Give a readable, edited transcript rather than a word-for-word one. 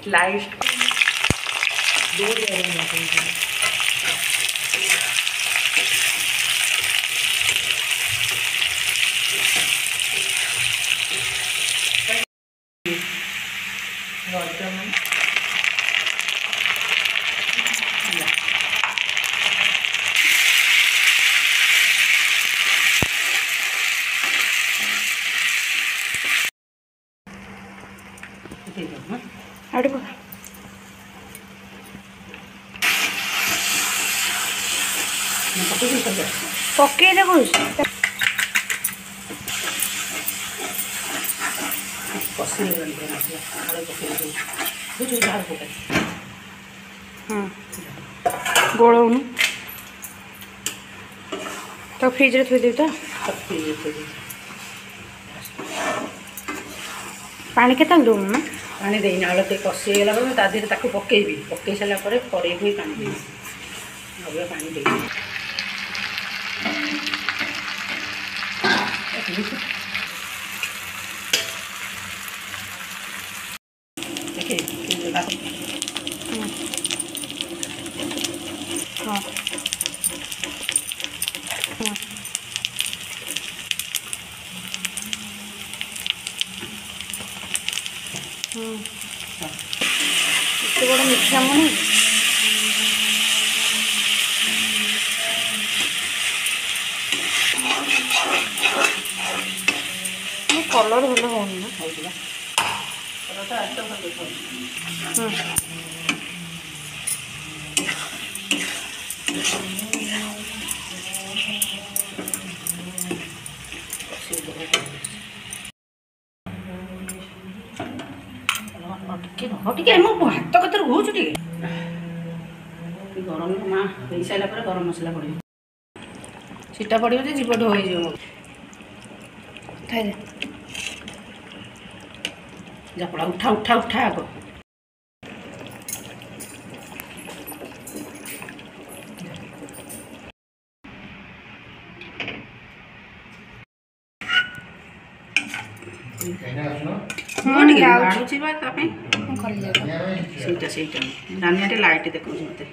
light पकईले गोलौनु तो fridge रे थोई दे तो पानी के दौन ना पानी देनी आलू तो कषिगला ताकू पकईबी पकई सारा कड़े भी पानी देवी पानी दे इतने बड़ा मिठा मनी कलर भल हो हाथ कतर हो गरम माँ हो सारा गरम मसला पड़े सीटा पड़ो जो जीव ढो जापड़ा उठा उठा उठा आग रानिया लाइट देखो मत